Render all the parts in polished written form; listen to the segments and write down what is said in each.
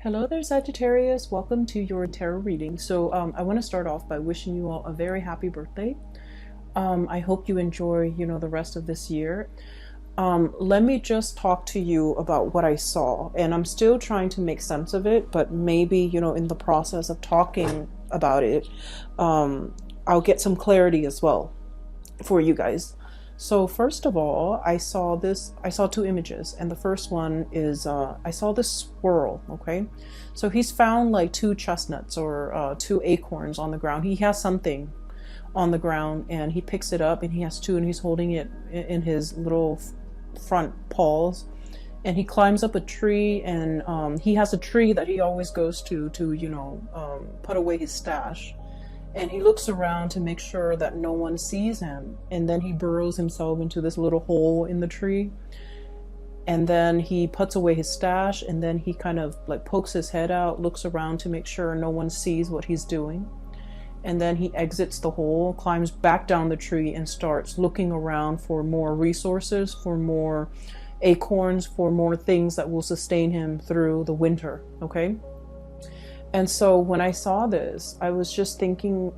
Hello there, Sagittarius. Welcome to your tarot reading. I want to start off by wishing you all a very happy birthday. I hope you enjoy, the rest of this year. Let me just talk to you about what I saw, and I'm still trying to make sense of it, but maybe, in the process of talking about it, I'll get some clarity as well for you guys. So first of all, I saw two images, and the first one is I saw this squirrel. Okay, so he's found like two chestnuts or two acorns on the ground. He has something on the ground, and he picks it up, and he has two, and he's holding it in his little front paws, and he climbs up a tree, and he has a tree that he always goes to put away his stash. And he looks around to make sure that no one sees him. And then he burrows himself into this little hole in the tree. And then he puts away his stash. And then he kind of like pokes his head out, looks around to make sure no one sees what he's doing. And then he exits the hole, climbs back down the tree, and starts looking around for more resources, for more acorns, for more things that will sustain him through the winter. Okay. And so when I saw this, I was just thinking,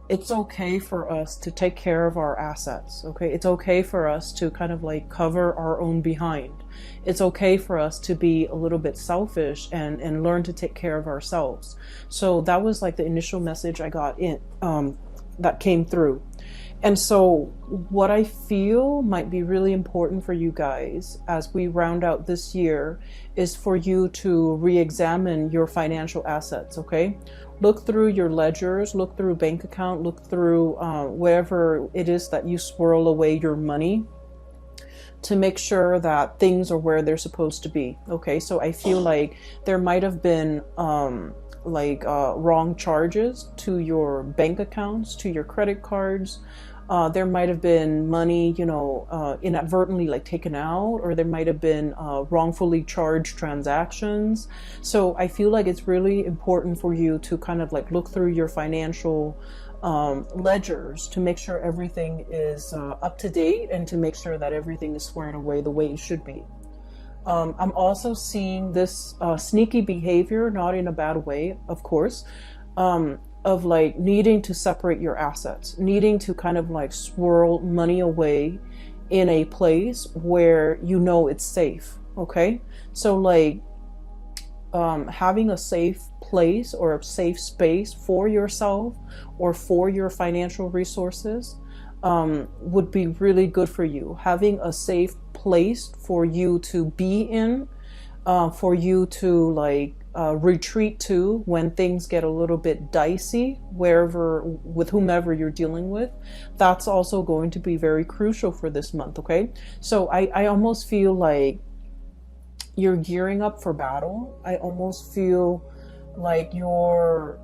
it's okay for us to take care of our assets. Okay. It's okay for us to kind of like cover our own behind. It's okay for us to be a little bit selfish and learn to take care of ourselves. So that was like the initial message I got that came through. And so what I feel might be really important for you guys as we round out this year is for you to re-examine your financial assets, okay? Look through your ledgers, look through bank account, look through wherever it is that you swirl away your money to make sure that things are where they're supposed to be, okay? So I feel like there might have been wrong charges to your bank accounts, to your credit cards. There might have been money, inadvertently like taken out, or there might have been wrongfully charged transactions. So I feel like it's really important for you to kind of like look through your financial ledgers to make sure everything is up to date and to make sure that everything is squared away the way it should be. I'm also seeing this sneaky behavior, not in a bad way, of course, of like needing to separate your assets, needing to kind of like swirl money away in a place where it's safe, okay? So like having a safe place or a safe space for yourself or for your financial resources would be really good for you. Having a safe place for you to be in, for you to like retreat to when things get a little bit dicey, with whomever you're dealing with. That's also going to be very crucial for this month, okay? So I almost feel like you're gearing up for battle. I almost feel like you're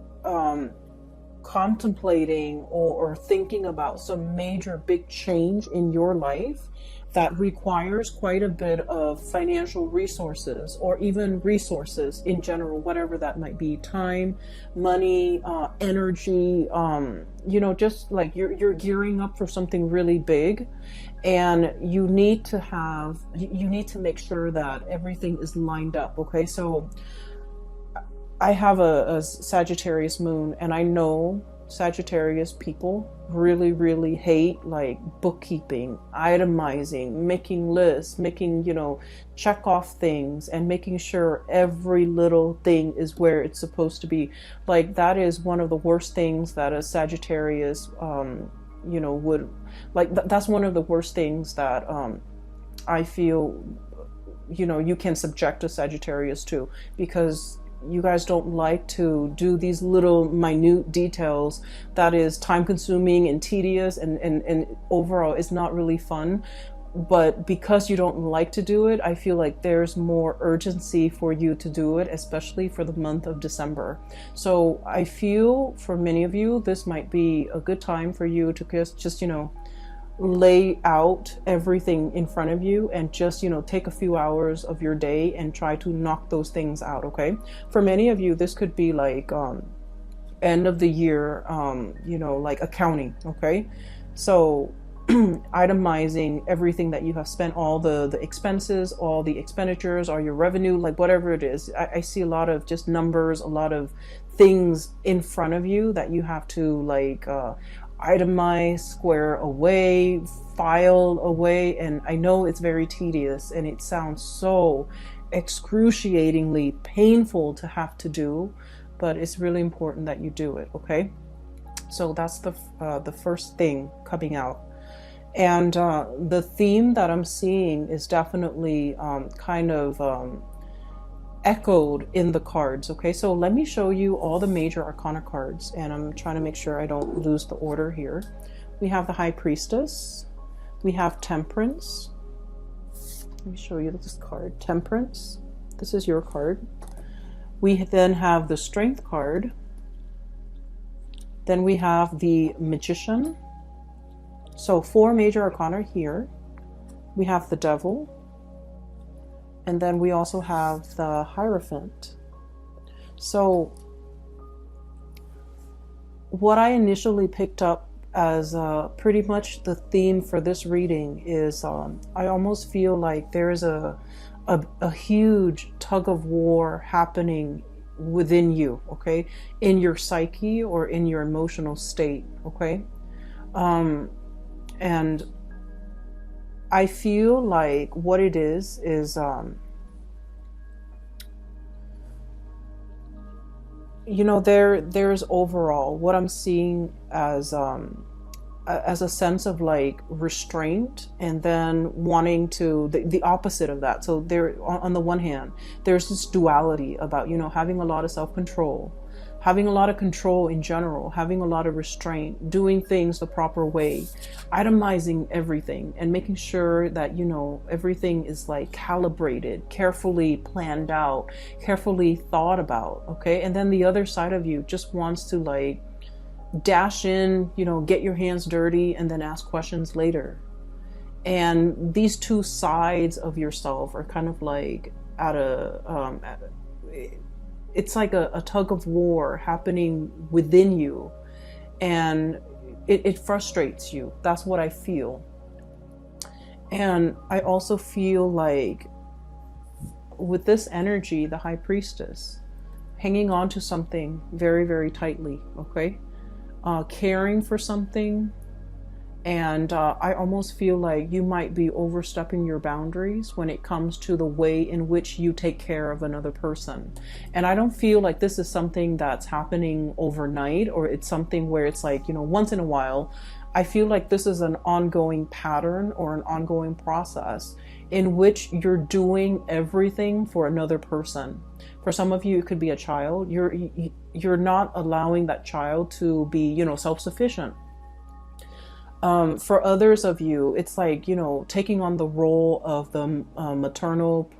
contemplating or thinking about some major big change in your life that requires quite a bit of financial resources, or even resources in general, whatever that might be: time, money, energy, just like you're gearing up for something really big, and you need to make sure that everything is lined up, okay? So I have a Sagittarius moon, and I know Sagittarius people really, really hate like bookkeeping, itemizing, making lists, making, check off things, and making sure every little thing is where it's supposed to be. Like that is one of the worst things that a Sagittarius, would like. That's one of the worst things that I feel, you can subject a Sagittarius to, because you guys don't like to do these little minute details that is time consuming and tedious and overall it's not really fun. But because you don't like to do it, I feel like there's more urgency for you to do it, especially for the month of December. So I feel for many of you, this might be a good time for you to just lay out everything in front of you and just take a few hours of your day and try to knock those things out, okay? For many of you, this could be like end of the year like accounting, okay? So itemizing everything that you have spent, all the expenses, all the expenditures, or your revenue, like whatever it is. I see a lot of just numbers, a lot of things in front of you that you have to like itemize, square away, file away. And I know it's very tedious and it sounds so excruciatingly painful to have to do, but it's really important that you do it. Okay, so that's the first thing coming out. And the theme that I'm seeing is definitely kind of echoed in the cards. Okay, so let me show you all the major arcana cards, and I'm trying to make sure I don't lose the order here. We have the High Priestess, we have Temperance. Let me show you this card, Temperance. This is your card. We then have the Strength card. Then we have the Magician. So 4 major arcana here. We have the Devil. And then we also have the Hierophant. So what I initially picked up as pretty much the theme for this reading is I almost feel like there is a huge tug of war happening within you, okay, in your psyche or in your emotional state, okay. And I feel like what it is you know, there's overall what I'm seeing as a sense of like restraint, and then wanting to the opposite of that. So there, on the one hand, there's this duality about, you know, having a lot of self-control, having a lot of control in general, having a lot of restraint, doing things the proper way, itemizing everything, and making sure that, you know, everything is like calibrated, carefully planned out, carefully thought about, okay? And then the other side of you just wants to like dash in, you know, get your hands dirty, and then ask questions later. And these two sides of yourself are kind of like it's like a tug of war happening within you, and it frustrates you. That's what I feel. And I also feel like with this energy, the High Priestess, hanging on to something very, very tightly, okay? Caring for something, and I almost feel like you might be overstepping your boundaries when it comes to the way in which you take care of another person. And I don't feel like this is something that's happening overnight, or it's something where it's like, you know, once in a while. I feel like this is an ongoing pattern or an ongoing process in which you're doing everything for another person. For some of you, it could be a child. You're not allowing that child to be, you know, self-sufficient. For others of you, it's like, you know, taking on the role of the maternal,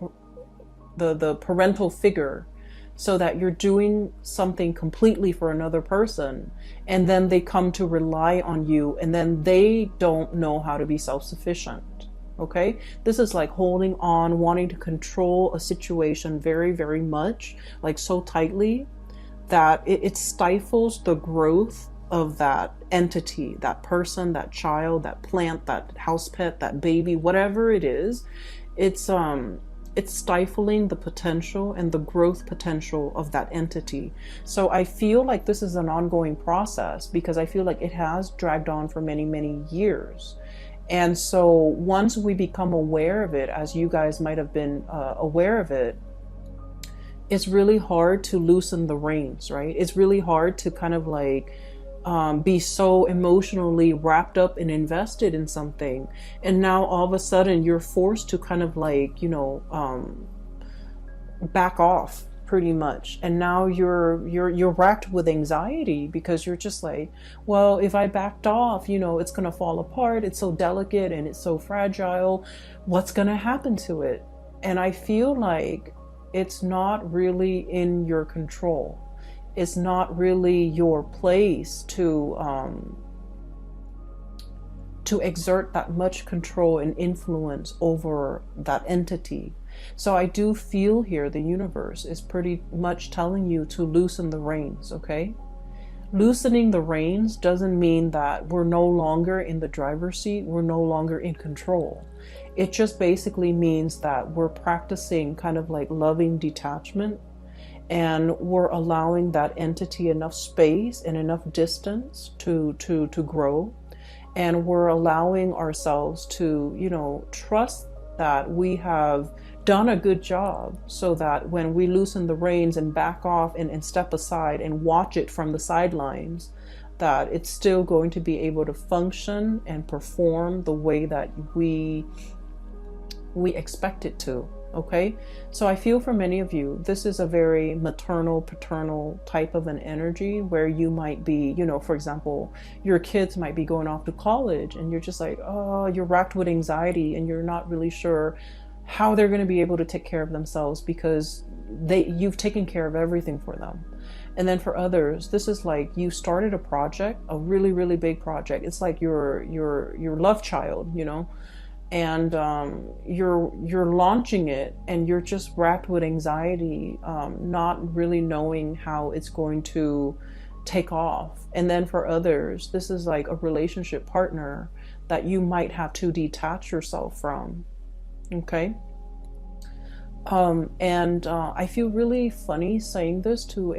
the parental figure, so that you're doing something completely for another person, and then they come to rely on you, and then they don't know how to be self-sufficient. Okay, this is like holding on, wanting to control a situation very, very much, like so tightly that it stifles the growth of that entity, that person, that child, that plant, that house pet, that baby, whatever it is. It's stifling the potential and the growth potential of that entity. So I feel like this is an ongoing process, because I feel like it has dragged on for many, many years. And so once we become aware of it, as you guys might have been aware of it, it's really hard to loosen the reins, right? It's really hard to kind of like be so emotionally wrapped up and invested in something, and now all of a sudden you're forced to kind of like, you know, back off pretty much. And now you're racked with anxiety, because you're just like, well, if I backed off, you know, it's gonna fall apart. It's so delicate and it's so fragile. What's gonna happen to it? And I feel like it's not really in your control. It's not really your place to exert that much control and influence over that entity. So I do feel here the universe is pretty much telling you to loosen the reins, okay? Loosening the reins doesn't mean that we're no longer in the driver's seat, we're no longer in control. It just basically means that we're practicing kind of like loving detachment, and we're allowing that entity enough space and enough distance to grow. And we're allowing ourselves to, trust that we have done a good job, so that when we loosen the reins and back off and step aside and watch it from the sidelines, that it's still going to be able to function and perform the way that we expect it to. Okay, so I feel for many of you, this is a very maternal, paternal type of an energy, where you might be, for example, your kids might be going off to college, and you're just like, oh, you're racked with anxiety, and you're not really sure how they're going to be able to take care of themselves, because you've taken care of everything for them. And then for others, this is like you started a project, a really, really big project. It's like your love child, and you're launching it, and you're just racked with anxiety, not really knowing how it's going to take off. And then for others, this is like a relationship partner that you might have to detach yourself from. Okay. I feel really funny saying this to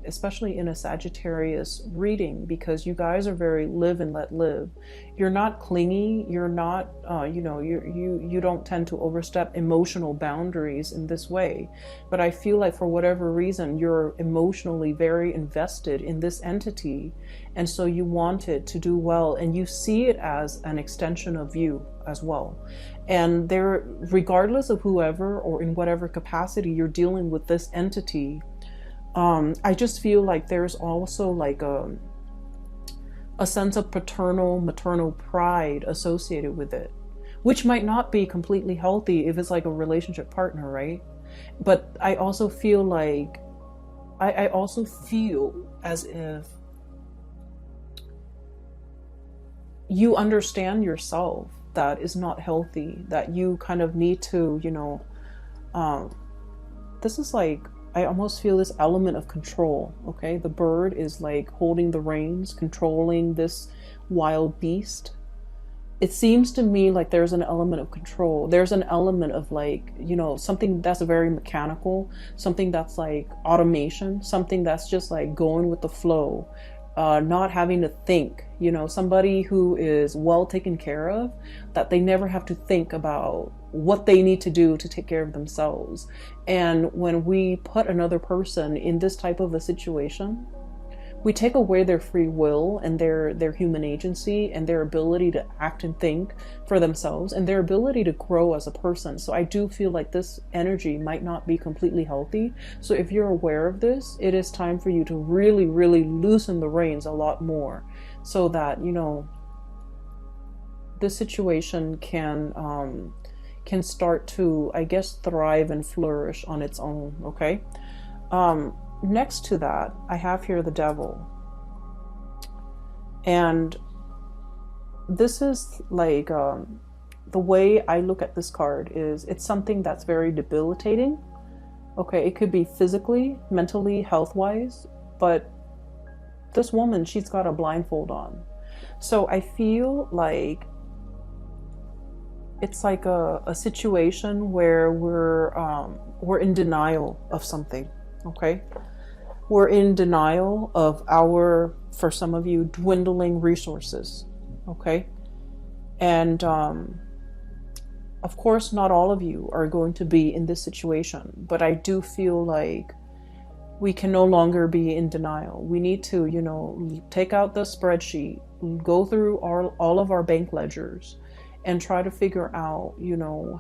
especially in a Sagittarius reading, because you guys are very live and let live. You're not clingy. You're not, you don't tend to overstep emotional boundaries in this way. But I feel like for whatever reason, you're emotionally very invested in this entity. And so you want it to do well, and you see it as an extension of you as well. And there, regardless of whoever or in whatever capacity you're dealing with this entity, I just feel like there's also like a sense of paternal, maternal pride associated with it, which might not be completely healthy if it's like a relationship partner, right? But I also feel like, I also feel as if you understand yourself that is not healthy, that you kind of need to, this is like, I almost feel this element of control. Okay, the bird is like holding the reins, controlling this wild beast. It seems to me like there's an element of control. There's an element of like, something that's very mechanical, something that's like automation, something that's just like going with the flow, not having to think, somebody who is well taken care of, that they never have to think about what they need to do to take care of themselves. And when we put another person in this type of a situation, we take away their free will and their human agency and their ability to act and think for themselves and their ability to grow as a person. So I do feel like this energy might not be completely healthy. So if you're aware of this, it is time for you to really, really loosen the reins a lot more, so that, this situation can start to, I guess, thrive and flourish on its own. Okay. Next to that, I have here the devil. And this is like, the way I look at this card is it's something that's very debilitating. Okay, it could be physically, mentally, health-wise, but this woman, she's got a blindfold on. So I feel like it's like a situation where we're in denial of something. Okay, we're in denial of for some of you, dwindling resources. Okay, and of course, not all of you are going to be in this situation, but I do feel like we can no longer be in denial. We need to, take out the spreadsheet, go through all of our bank ledgers, and try to figure out,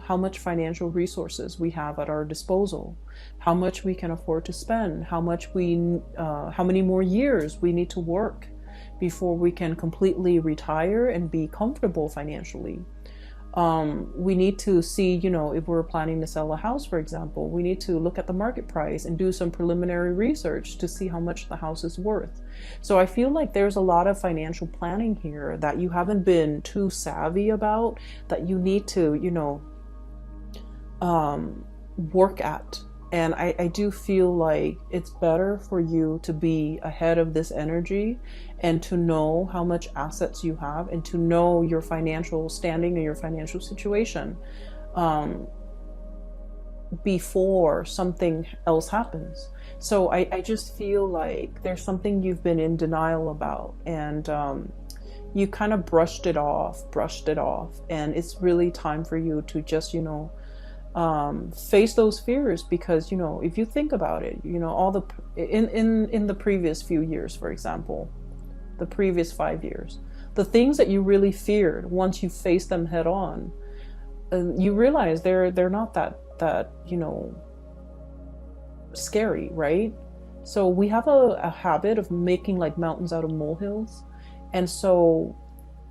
how much financial resources we have at our disposal, how much we can afford to spend, how many more years we need to work before we can completely retire and be comfortable financially. We need to see, if we're planning to sell a house, for example, we need to look at the market price and do some preliminary research to see how much the house is worth. So I feel like there's a lot of financial planning here that you haven't been too savvy about, that you need to, work at. And I do feel like it's better for you to be ahead of this energy and to know how much assets you have and to know your financial standing and your financial situation before something else happens. So I just feel like there's something you've been in denial about, and you kind of brushed it off, and it's really time for you to just, face those fears. Because, if you think about it, all the in the previous few years, for example, the previous 5 years, the things that you really feared, once you face them head on, you realize they're not that scary, right? So we have a habit of making like mountains out of molehills. And so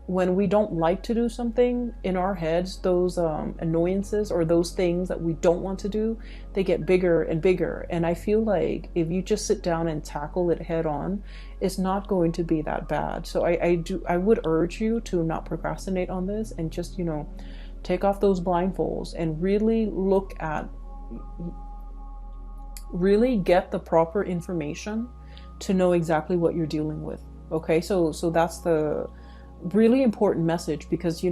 when we don't like to do something, in our heads, those annoyances or those things that we don't want to do, they get bigger and bigger. And I feel like if you just sit down and tackle it head on, it's not going to be that bad. So I would urge you to not procrastinate on this, and just, take off those blindfolds and really get the proper information to know exactly what you're dealing with. Okay, so that's the really important message, because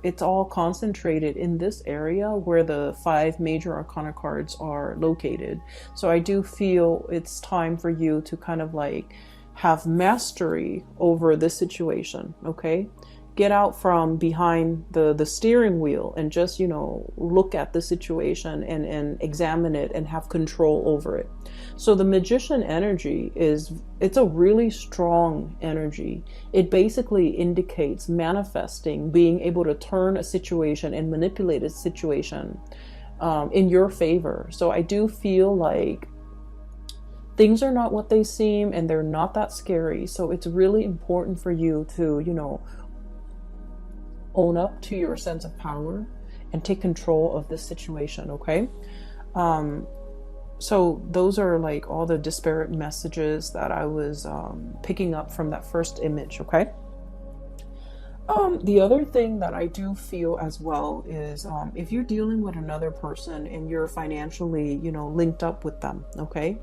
it's all concentrated in this area where the 5 major arcana cards are located. So I do feel it's time for you to kind of like have mastery over this situation. Okay, get out from behind the steering wheel and just look at the situation and examine it and have control over it. So the Magician energy it's a really strong energy. It basically indicates manifesting, being able to turn a situation and manipulate a situation in your favor. So I do feel like things are not what they seem, and they're not that scary. So it's really important for you to own up to your sense of power and take control of this situation. Okay, so those are like all the disparate messages that I was picking up from that first image. Okay, the other thing that I do feel as well is if you're dealing with another person and you're financially linked up with them. Okay,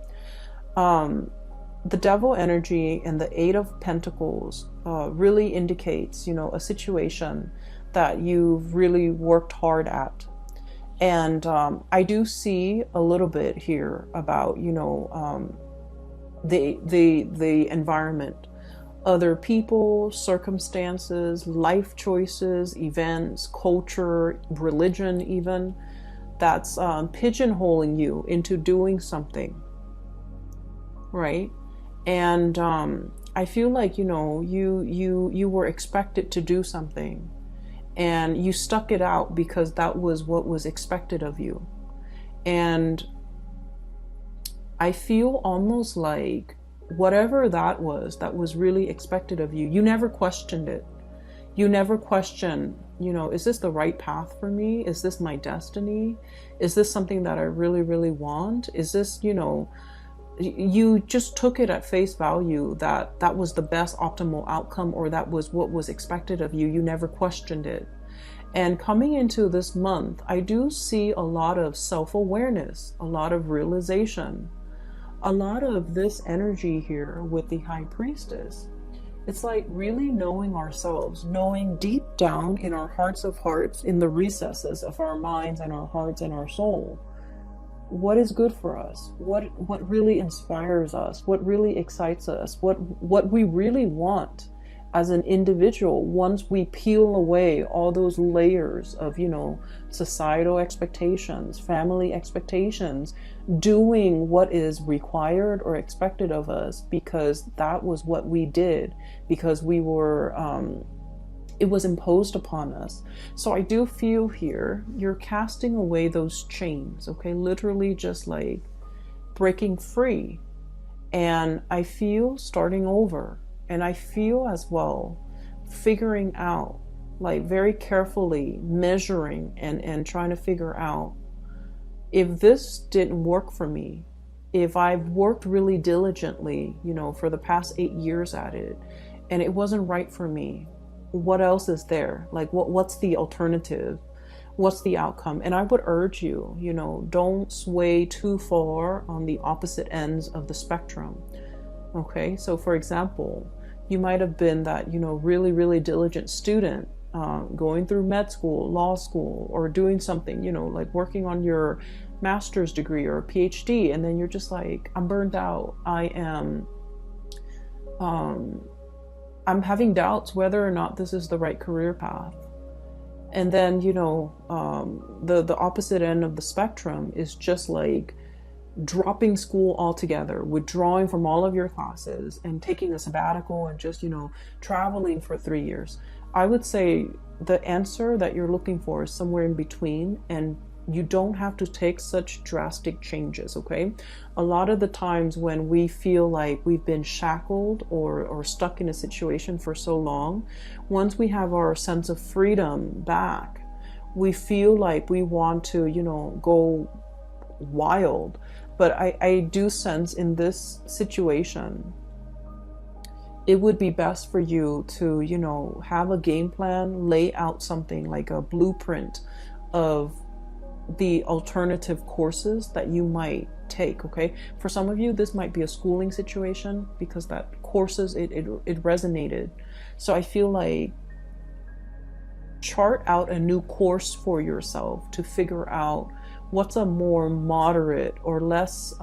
the Devil energy and the 8 of Pentacles really indicates, a situation that you've really worked hard at. And I do see a little bit here about, the environment, other people, circumstances, life choices, events, culture, religion, even, that's pigeonholing you into doing something, right? And I feel like you were expected to do something, and you stuck it out because that was what was expected of you. And I feel almost like whatever that was really expected of you, you never questioned it. You never questioned, is this the right path for me? Is this my destiny? Is this something that I really, really want? Is this, you just took it at face value that was the best optimal outcome, or that was what was expected of you. You never questioned it. And coming into this month, I do see a lot of self-awareness, a lot of realization, a lot of this energy here with the High Priestess. It's like really knowing ourselves, knowing deep down in our hearts of hearts, in the recesses of our minds and our hearts and our soul, what is good for us, what really inspires us, what really excites us, what we really want as an individual. Once we peel away all those layers of societal expectations, family expectations, doing what is required or expected of us because that was what we did, because we were it was imposed upon us. So I do feel here you're casting away those chains, okay? Literally just like breaking free. And I feel starting over. And I feel as well figuring out, like very carefully measuring and trying to figure out, if this didn't work for me, if I've worked really diligently, for the past 8 years at it, and it wasn't right for me, what else is there? Like what's the alternative? what's the outcome? And I would urge you, you know, don't sway too far on the opposite ends of the spectrum. Okay, so for example, you might have been that, you know, really, really diligent student, going through med school, law school, or doing something, you know, like working on your master's degree or a PhD, and then you're just like, I'm burned out. I'm having doubts whether or not this is the right career path. And then, you know, the opposite end of the spectrum is just like dropping school altogether, withdrawing from all of your classes and taking a sabbatical and just, you know, traveling for 3 years. I would say the answer that you're looking for is somewhere in between, and you don't have to take such drastic changes, okay? A lot of the times when we feel like we've been shackled or stuck in a situation for so long, once we have our sense of freedom back, we feel like we want to, you know, go wild. But I do sense in this situation, it would be best for you to, you know, have a game plan, lay out something like a blueprint of the alternative courses that you might take, okay? For some of you, this might be a schooling situation because that courses, it resonated. So I feel like chart out a new course for yourself to figure out what's a more moderate or less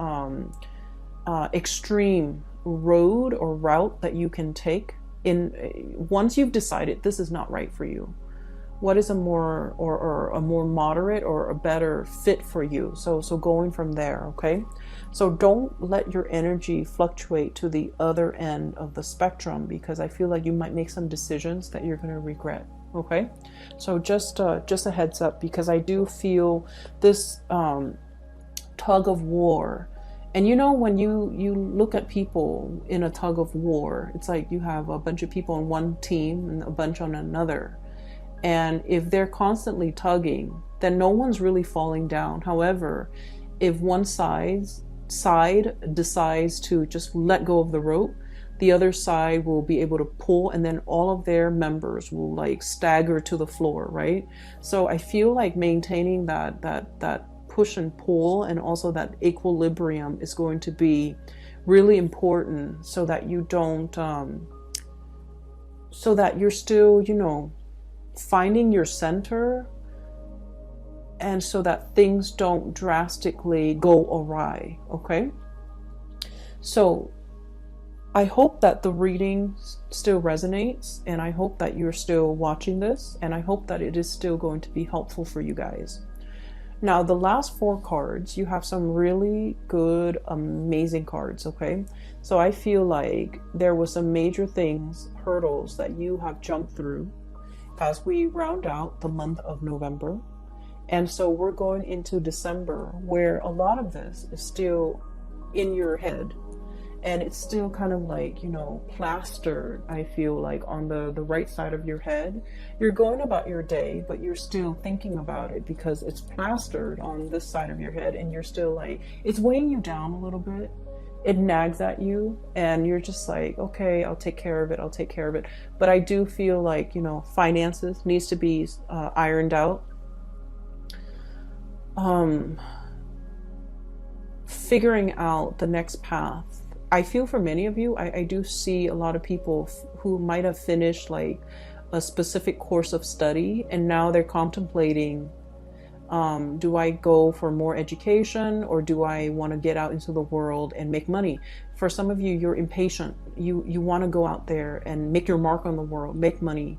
extreme road or route that you can take in once you've decided this is not right for you. What is a more or a more moderate or a better fit for you? So going from there, okay? So don't let your energy fluctuate to the other end of the spectrum, because I feel like you might make some decisions that you're going to regret. Okay, so just a heads up, because I do feel this tug of war. And you know, when you look at people in a tug of war, it's like you have a bunch of people on one team and a bunch on another. And if they're constantly tugging, then no one's really falling down. However, if one side decides to just let go of the rope, the other side will be able to pull, and then all of their members will like stagger to the floor, right? So I feel like maintaining that push and pull and also that equilibrium is going to be really important, so that you don't, so that you're still, you know, finding your center, and so that things don't drastically go awry, okay? So I hope that the reading still resonates, and I hope that you're still watching this, and I hope that it is still going to be helpful for you guys. Now, the last 4 cards, you have some really good, amazing cards, okay? So I feel like there was some major things, hurdles that you have jumped through as we round out the month of November. And so we're going into December, where a lot of this is still in your head. And it's still kind of like, you know, plastered, I feel like, on the right side of your head. You're going about your day, but you're still thinking about it because it's plastered on this side of your head, and you're still like, it's weighing you down a little bit. It nags at you, and you're just like, okay, I'll take care of it. But I do feel like, you know, finances needs to be ironed out. Figuring out the next path. I feel for many of you, I do see a lot of people who might have finished like a specific course of study, and now they're contemplating, do I go for more education, or do I want to get out into the world and make money? For some of you, you're impatient. You want to go out there and make your mark on the world, make money,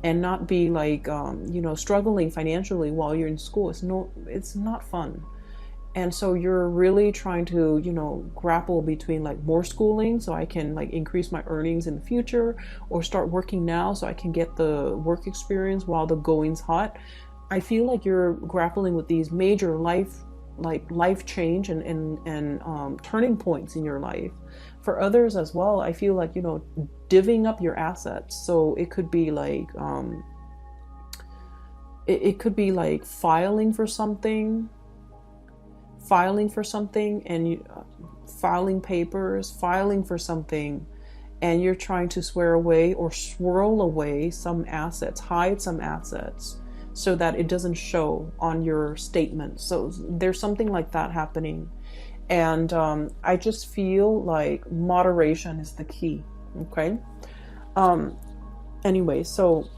and not be like, you know, struggling financially while you're in school. It's not fun. And so you're really trying to, you know, grapple between like more schooling so I can like increase my earnings in the future, or start working now so I can get the work experience while the going's hot. I feel like you're grappling with these major life change and turning points in your life. For others as well, I feel like, you know, divvying up your assets. So it could be like, it could be like filing for something, and you filing papers, filing for something, and you're trying to swear away or swirl away some assets, hide some assets, so that it doesn't show on your statement. So there's something like that happening. And I just feel like moderation is the key. Okay. Anyway, so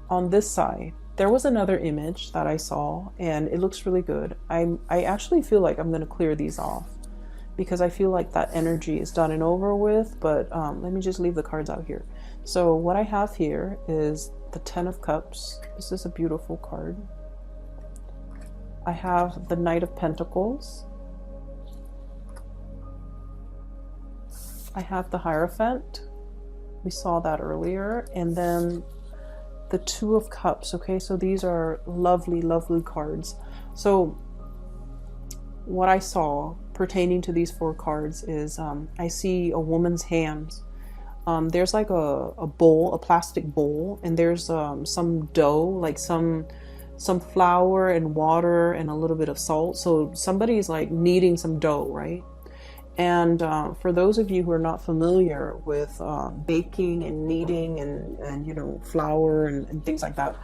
on this side, there was another image that I saw, and it looks really good. I actually feel like I'm going to clear these off because I feel like that energy is done and over with. But let me just leave the cards out here. So what I have here is the Ten of Cups. This is a beautiful card. I have the Knight of Pentacles. I have the Hierophant. We saw that earlier. And then the Two of Cups. Okay, so these are lovely, lovely cards. So what I saw pertaining to these four cards is I see a woman's hands. There's like a bowl, a plastic bowl, and there's some dough, like some flour and water and a little bit of salt. So somebody's like kneading some dough, right? And for those of you who are not familiar with baking and kneading and you know, flour and things like that,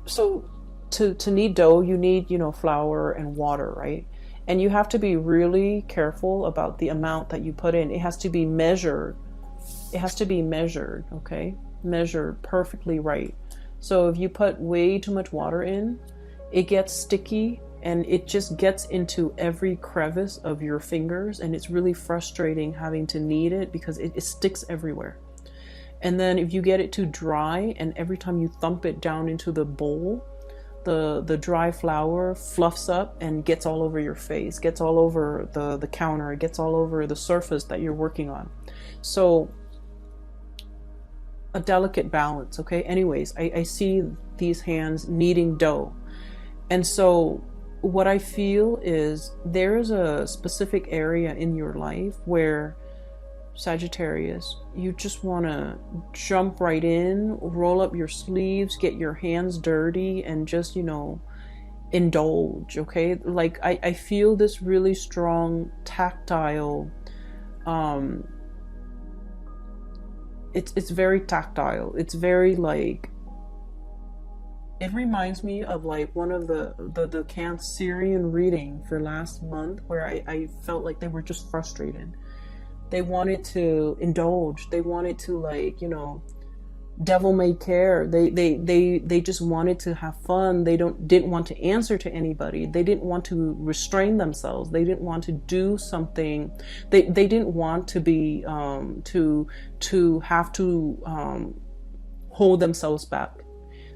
so to knead dough, you need, you know, flour and water, right? And you have to be really careful about the amount that you put in. It has to be measured. It has to be measured, okay? Measured perfectly right. So if you put way too much water in, it gets sticky and it just gets into every crevice of your fingers, and it's really frustrating having to knead it because it sticks everywhere. And then if you get it too dry, and every time you thump it down into the bowl, the dry flour fluffs up and gets all over your face, gets all over the counter, it gets all over the surface that you're working on. So a delicate balance, okay? Anyways, I see these hands kneading dough. And so what I feel is there's a specific area in your life where, Sagittarius, you just want to jump right in, roll up your sleeves, get your hands dirty, and just, you know, indulge, okay? Like, I feel this really strong tactile, it's very tactile. It's very like, it reminds me of like one of the Cancerian reading for last month where I felt like they were just frustrated. They wanted to indulge. They wanted to, like, you know, devil may care. They just wanted to have fun. They didn't want to answer to anybody. They didn't want to restrain themselves. They didn't want to do something. They didn't want to be to have to hold themselves back.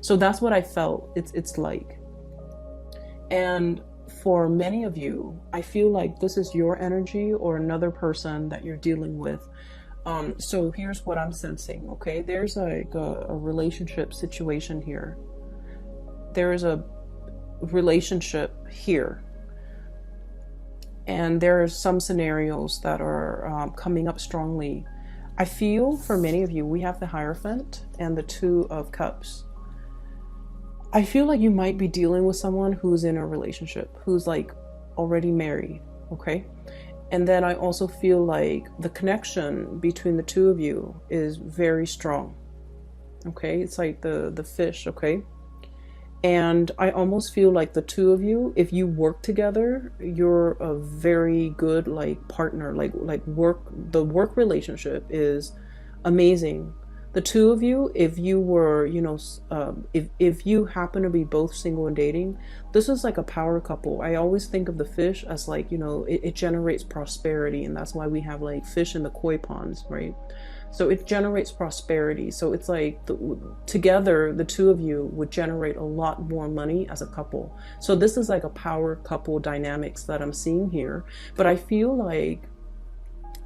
So that's what I felt it's like. And for many of you, I feel like this is your energy or another person that you're dealing with. So here's what I'm sensing, okay? There's like a relationship situation here. There is a relationship here. And there are some scenarios that are coming up strongly. I feel for many of you, we have the Hierophant and the Two of Cups. I feel like you might be dealing with someone who's in a relationship, who's like already married, okay? And then I also feel like the connection between the two of you is very strong, okay? It's like the fish, okay? And I almost feel like the two of you, if you work together, you're a very good like partner, like the work relationship is amazing. The two of you, if you were, you know, if you happen to be both single and dating, this is like a power couple. I always think of the fish as like, you know, it generates prosperity, and that's why we have like fish in the koi ponds, right? So it generates prosperity. So it's like together, the two of you would generate a lot more money as a couple. So this is like a power couple dynamics that I'm seeing here. But I feel like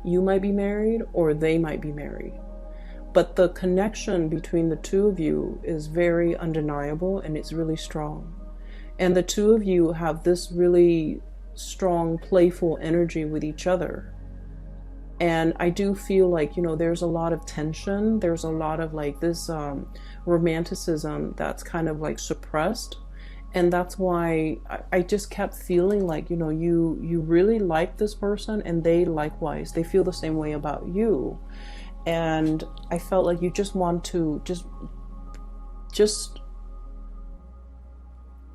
you might be married or they might be married. But the connection between the two of you is very undeniable, and it's really strong. And the two of you have this really strong, playful energy with each other. And I do feel like, you know, there's a lot of tension. There's a lot of like this romanticism that's kind of like suppressed. And that's why I just kept feeling like, you know, you really like this person, and they likewise, they feel the same way about you. And I felt like you just want to just just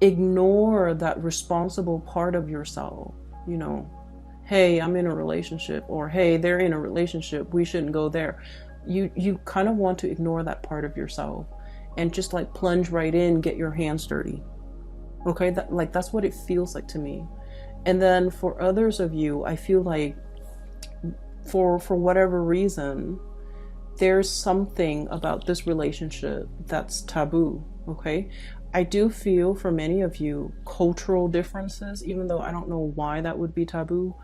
ignore that responsible part of yourself. You know, hey, I'm in a relationship, or hey, they're in a relationship, we shouldn't go there. You kind of want to ignore that part of yourself and just like plunge right in, get your hands dirty. Okay, that's what it feels like to me. And then for others of you, I feel like for whatever reason, there's something about this relationship that's taboo. Okay, I do feel for many of you, cultural differences, even though I don't know why that would be taboo,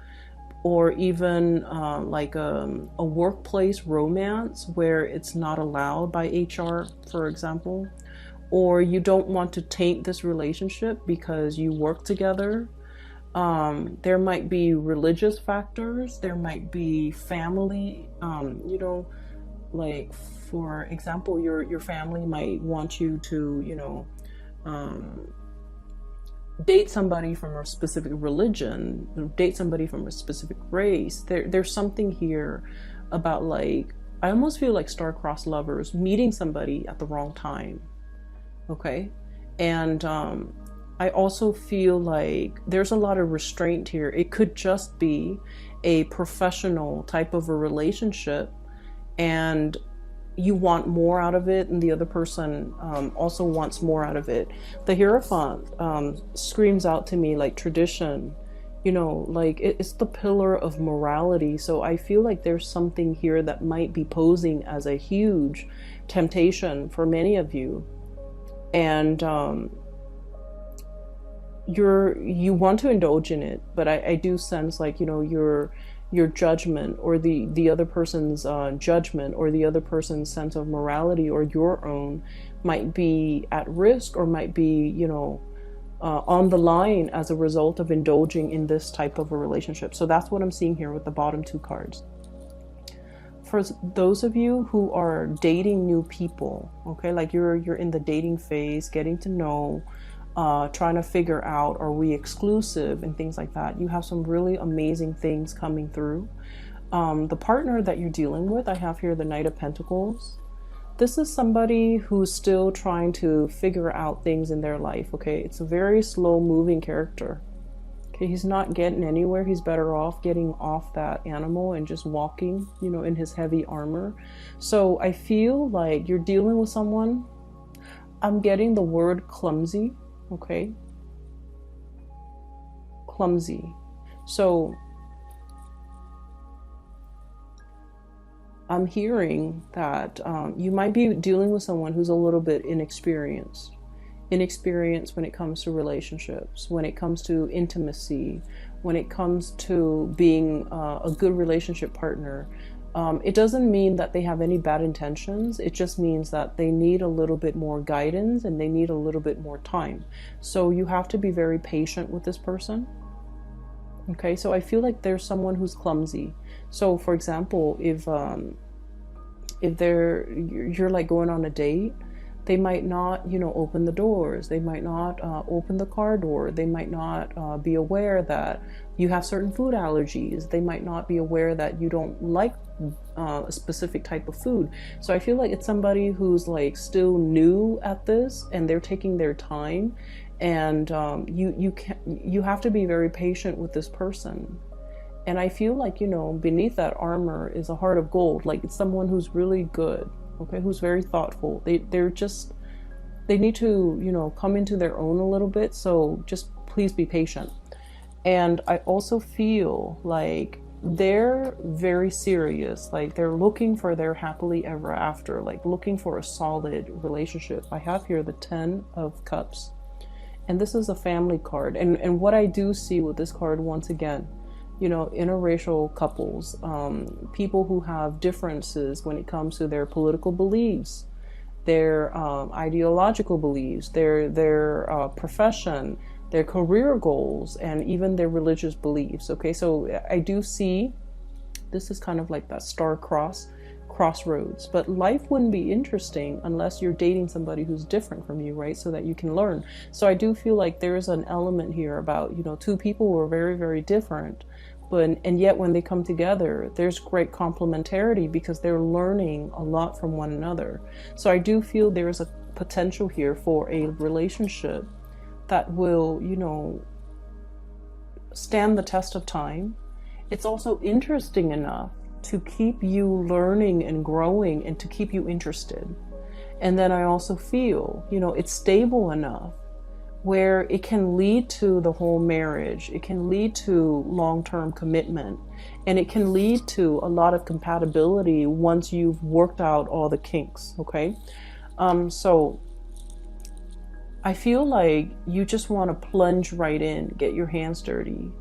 or even like a workplace romance where it's not allowed by HR, for example, or you don't want to taint this relationship because you work together. There might be religious factors, there might be family, you know, like for example, your family might want you to, you know, date somebody from a specific religion, date somebody from a specific race. There's something here about, like, I almost feel like star-crossed lovers meeting somebody at the wrong time. Okay, and I also feel like there's a lot of restraint here. It could just be a professional type of a relationship, and you want more out of it, and the other person also wants more out of it. The Hierophant screams out to me like tradition, you know, like it's the pillar of morality. So I feel like there's something here that might be posing as a huge temptation for many of you. And you want to indulge in it, but I do sense like, you know, your judgment, or the other person's judgment, or the other person's sense of morality, or your own, might be at risk, or might be, you know, on the line as a result of indulging in this type of a relationship. So that's what I'm seeing here with the bottom two cards. For those of you who are dating new people, okay, like you're in the dating phase, getting to know, trying to figure out, are we exclusive and things like that. You have some really amazing things coming through. The partner that you're dealing with, I have here the Knight of Pentacles. This is somebody who's still trying to figure out things in their life. Okay, it's a very slow moving character. Okay, he's not getting anywhere. He's better off getting off that animal and just walking, you know, in his heavy armor. So I feel like you're dealing with someone. I'm getting the word clumsy. Okay, clumsy. So I'm hearing that you might be dealing with someone who's a little bit inexperienced when it comes to relationships, when it comes to intimacy, when it comes to being a good relationship partner. It doesn't mean that they have any bad intentions. It just means that they need a little bit more guidance and they need a little bit more time. So you have to be very patient with this person. Okay, so I feel like there's someone who's clumsy. So for example, if you're like going on a date, they might not, you know, open the doors. They might not open the car door. They might not be aware that you have certain food allergies. They might not be aware that you don't like a specific type of food. So I feel like it's somebody who's like still new at this, and they're taking their time. And you have to be very patient with this person. And I feel like, you know, beneath that armor is a heart of gold. Like, it's someone who's really good. Okay, who's very thoughtful. They need to, you know, come into their own a little bit. So just please be patient. And I also feel like they're very serious. Like, they're looking for their happily ever after, like looking for a solid relationship. I have here the 10 of Cups, and this is a family card. And what I do see with this card, once again, you know, interracial couples, people who have differences when it comes to their political beliefs, their ideological beliefs, their profession, their career goals, and even their religious beliefs. Okay, so I do see this is kind of like that crossroads. But life wouldn't be interesting unless you're dating somebody who's different from you, right? So that you can learn. So I do feel like there's an element here about, you know, two people who are very, very different, and yet when they come together, there's great complementarity because they're learning a lot from one another. So I do feel there's potential here for a relationship that will, you know, stand the test of time. It's also interesting enough to keep you learning and growing and to keep you interested. And then I also feel, you know, it's stable enough where it can lead to the whole marriage. It can lead to long-term commitment, and it can lead to a lot of compatibility once you've worked out all the kinks, okay? So I feel like you just want to plunge right in, get your hands dirty.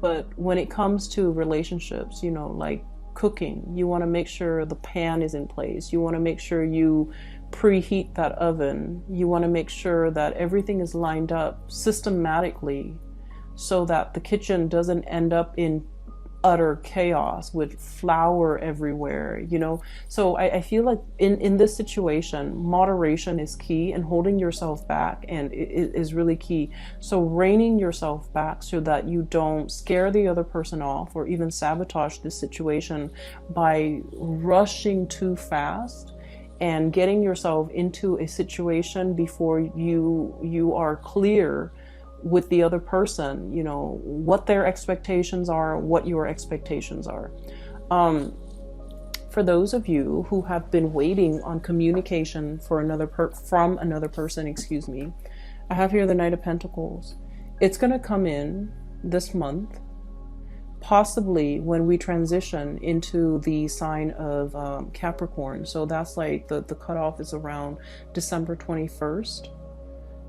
But when it comes to relationships, you know, like cooking, you want to make sure the pan is in place. You want to make sure you preheat that oven. You want to make sure that everything is lined up systematically so that the kitchen doesn't end up in utter chaos with flour everywhere, you know. So I feel like in this situation, moderation is key, and holding yourself back and is really key. So reining yourself back so that you don't scare the other person off or even sabotage the situation by rushing too fast and getting yourself into a situation before you are clear with the other person, you know, what their expectations are, what your expectations are. For those of you who have been waiting on communication from another person, excuse me, I have here the Knight of Pentacles. It's going to come in this month, possibly when we transition into the sign of Capricorn. So that's like the cutoff is around December 21st.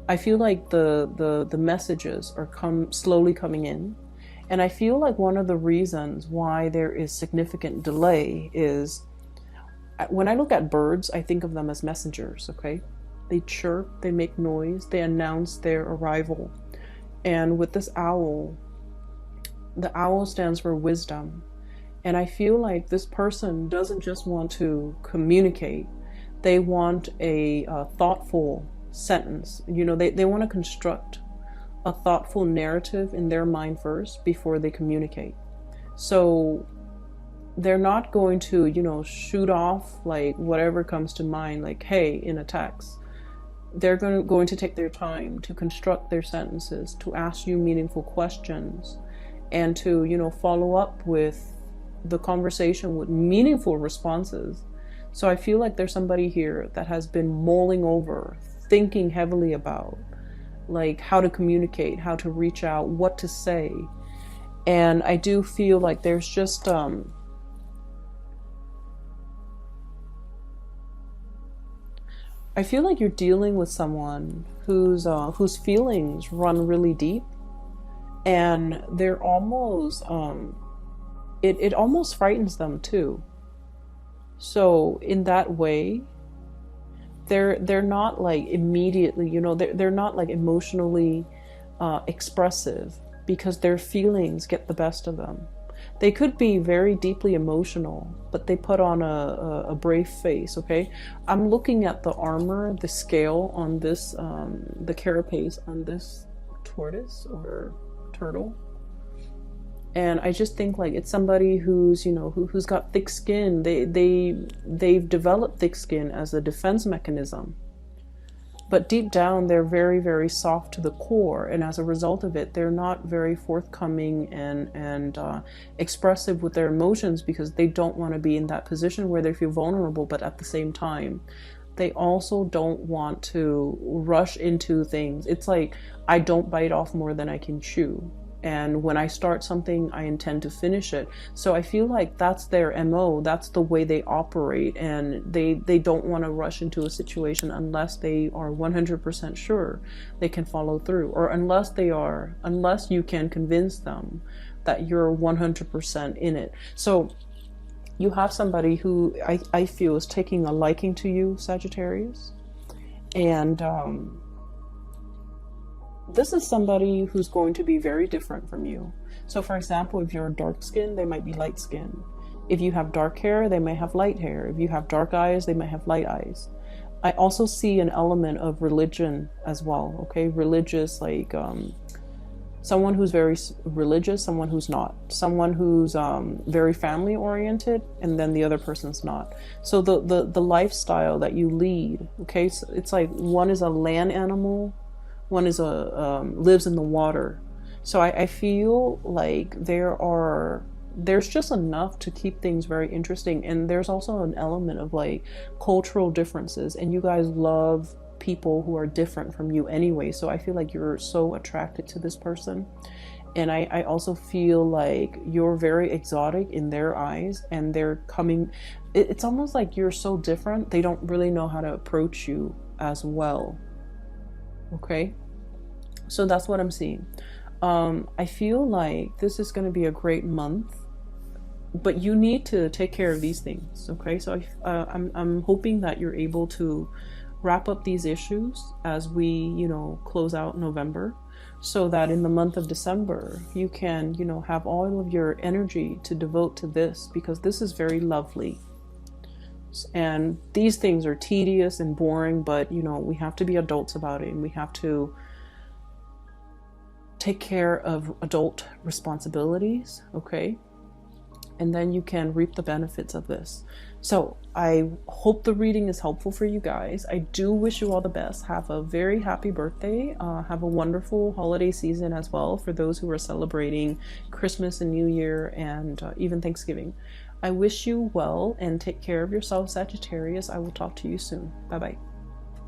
I feel like the messages are slowly coming in. And I feel like one of the reasons why there is significant delay is when I look at birds, I think of them as messengers, okay? They chirp, they make noise, they announce their arrival. And with this owl, the owl stands for wisdom. And I feel like this person doesn't just want to communicate. They want a thoughtful sentence. You know, they want to construct a thoughtful narrative in their mind first before they communicate. So they're not going to, you know, shoot off like whatever comes to mind, like, hey, in a text. They're going to take their time to construct their sentences, to ask you meaningful questions, and to, you know, follow up with the conversation with meaningful responses. So I feel like there's somebody here that has been mulling over, thinking heavily about like how to communicate, how to reach out, what to say. And I do feel like there's just I feel like you're dealing with someone whose feelings run really deep, and they're almost it almost frightens them too. So in that way, they're not like immediately, you know, they're not like emotionally expressive because their feelings get the best of them. They could be very deeply emotional, but they put on a brave face, okay? I'm looking at the armor, the scale on this, the carapace on this tortoise or turtle. And I just think like it's somebody who's, you know, who's got thick skin. They've developed thick skin as a defense mechanism. But deep down, they're very, very soft to the core. And as a result of it, they're not very forthcoming and expressive with their emotions because they don't want to be in that position where they feel vulnerable. But at the same time, they also don't want to rush into things. It's like, I don't bite off more than I can chew. And when I start something, I intend to finish it. So I feel like that's their MO. That's the way they operate. And they don't want to rush into a situation unless they are 100% sure they can follow through. Or unless you can convince them that you're 100% in it. So you have somebody who I feel is taking a liking to you, Sagittarius. And this is somebody who's going to be very different from you. So for example, if you're dark skinned, they might be light skinned. If you have dark hair, they may have light hair. If you have dark eyes, they may have light eyes. I also see an element of religion as well, okay? Religious, like someone who's very religious, someone who's not, someone who's very family oriented, and then the other person's not. So the lifestyle that you lead, okay, so it's like one is a land animal, one is lives in the water. So I feel like there's just enough to keep things very interesting. And there's also an element of like cultural differences, and you guys love people who are different from you anyway. So I feel like you're so attracted to this person. And I also feel like you're very exotic in their eyes, and they're coming, it's almost like you're so different, they don't really know how to approach you as well. Okay? So that's what I'm seeing. I feel like this is going to be a great month, but you need to take care of these things. Okay? So I'm hoping that you're able to wrap up these issues as we, close out November, so that in the month of December, you can, have all of your energy to devote to this, because this is very lovely. And these things are tedious and boring, but, we have to be adults about it, and we have to take care of adult responsibilities, okay? And then you can reap the benefits of this. So I hope the reading is helpful for you guys. I do wish you all the best. Have a very happy birthday. Have a wonderful holiday season as well for those who are celebrating Christmas and New Year, and even Thanksgiving. I wish you well, and take care of yourself, Sagittarius. I will talk to you soon. Bye-bye.